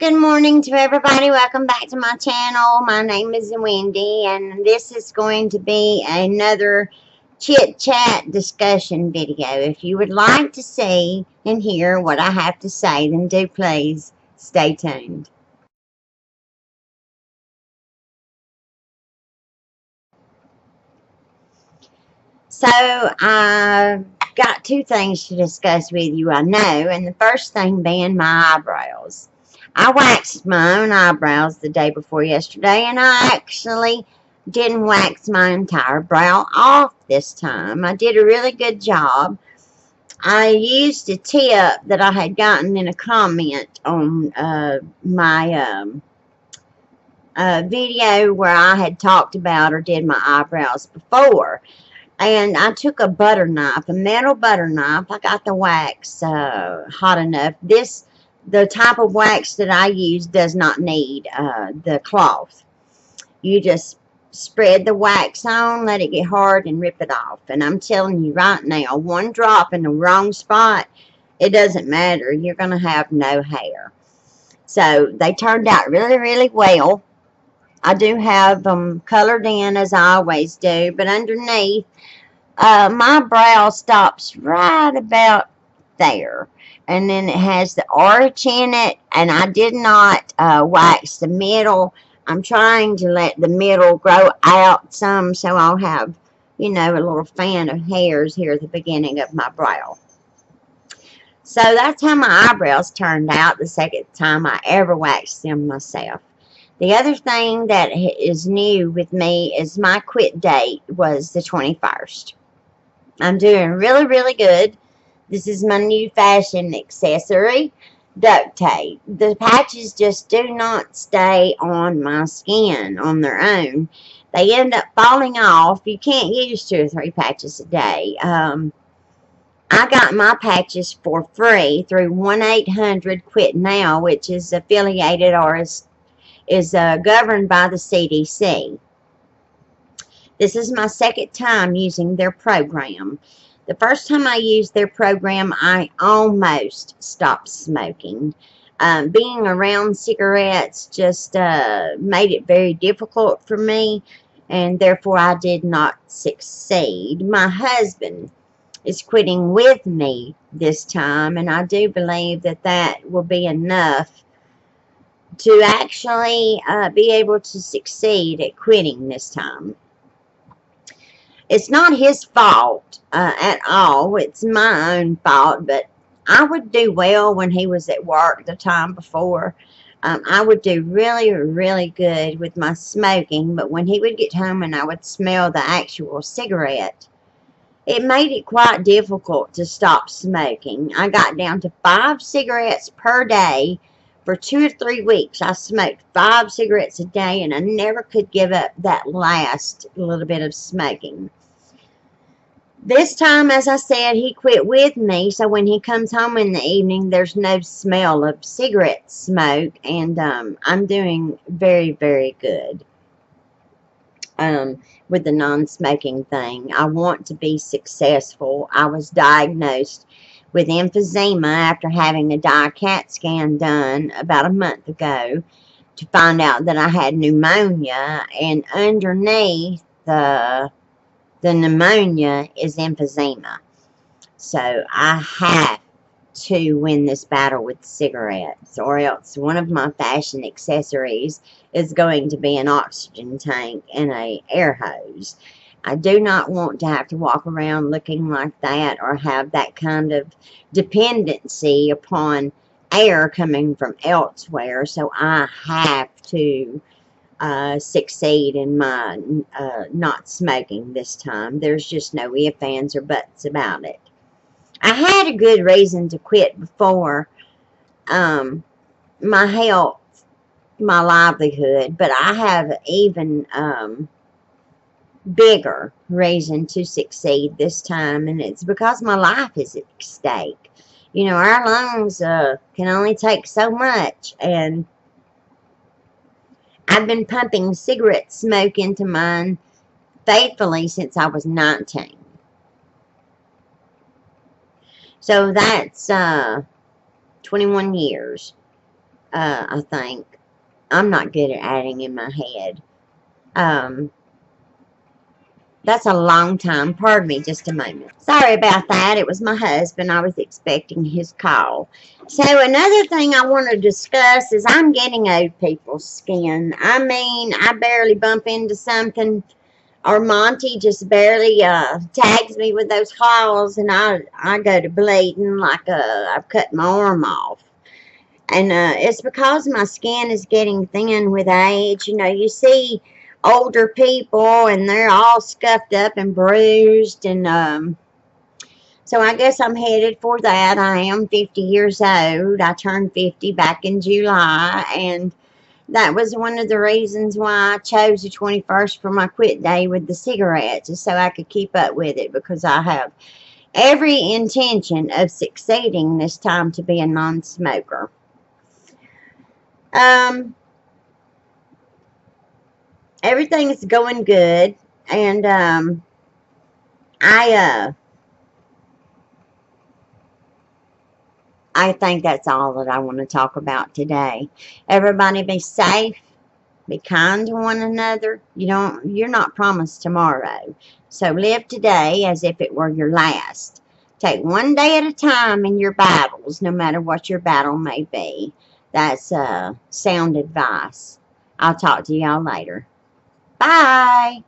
Good morning to everybody. Welcome back to my channel. My name is Wendy, and this is going to be another chit chat discussion video. If you would like to see and hear what I have to say, then do please stay tuned. So, I've got two things to discuss with you, I know, and the first thing being my eyebrows. I waxed my own eyebrows the day before yesterday, and I actually didn't wax my entire brow off this time. I did a really good job. I used a tip that I had gotten in a comment on my video where I had talked about or did my eyebrows before. And I took a butter knife, a metal butter knife. I got the wax hot enough. The type of wax that I use does not need the cloth. You just spread the wax on, let it get hard, and rip it off. And I'm telling you right now, one drop in the wrong spot, it doesn't matter. You're going to have no hair. So they turned out really, really well. I do have them colored in as I always do, but underneath, my brow stops right about there, and then it has the arch in it, and I did not wax the middle. I'm trying to let the middle grow out some, so I'll have, a little fan of hairs here at the beginning of my brow. So that's how my eyebrows turned out the second time I ever waxed them myself. The other thing that is new with me is my quit date was the 21st. I'm doing really, really good. This is my new fashion accessory, duct tape. The patches just do not stay on my skin on their own. They end up falling off. You can't use 2 or 3 patches a day. I got my patches for free through 1-800-QUIT-NOW, which is affiliated or is governed by the CDC. This is my second time using their program. The first time I used their program, I almost stopped smoking. Being around cigarettes just made it very difficult for me, and therefore I did not succeed. My husband is quitting with me this time, and I do believe that that will be enough to actually be able to succeed at quitting this time. It's not his fault at all. It's my own fault, but I would do well when he was at work the time before. I would do really, really good with my smoking, but when he would get home and I would smell the actual cigarette, it made it quite difficult to stop smoking. I got down to 5 cigarettes per day. For 2 or 3 weeks, I smoked 5 cigarettes a day, and I never could give up that last little bit of smoking. This time, as I said, he quit with me, so when he comes home in the evening, there's no smell of cigarette smoke, and I'm doing very, very good with the non-smoking thing. I want to be successful. I was diagnosed with emphysema after having a CAT scan done about a month ago to find out that I had pneumonia, and underneath the pneumonia is emphysema. So I have to win this battle with cigarettes, or else one of my fashion accessories is going to be an oxygen tank and an air hose. I do not want to have to walk around looking like that or have that kind of dependency upon air coming from elsewhere. So I have to succeed in my not smoking this time. There's just no ifs, ands, or buts about it. I had a good reason to quit before, my health, my livelihood, but I have even bigger reason to succeed this time, and it's because my life is at stake. Our lungs can only take so much, and I've been pumping cigarette smoke into mine faithfully since I was 19. So that's 21 years. I think. I'm not good at adding in my head. Um, that's a long time. Pardon me just a moment. Sorry about that. It was my husband. I was expecting his call. So another thing I want to discuss is I'm getting old people's skin. I mean, I barely bump into something, or Monty just barely tags me with those claws, and I go to bleeding like I've cut my arm off. And it's because my skin is getting thin with age. You know, you see older people and they're all scuffed up and bruised. And so I guess I'm headed for that. I am 50 years old. I turned 50 back in July. And that was one of the reasons why I chose the 21st for my quit day with the cigarettes, is so I could keep up with it, because I have every intention of succeeding this time to be a non-smoker. Um, Everything is going good, and I I think that's all that I want to talk about today. Everybody be safe, be kind to one another. You're not promised tomorrow, so live today as if it were your last. Take one day at a time in your battles, no matter what your battle may be. That's sound advice. I'll talk to y'all later. Bye.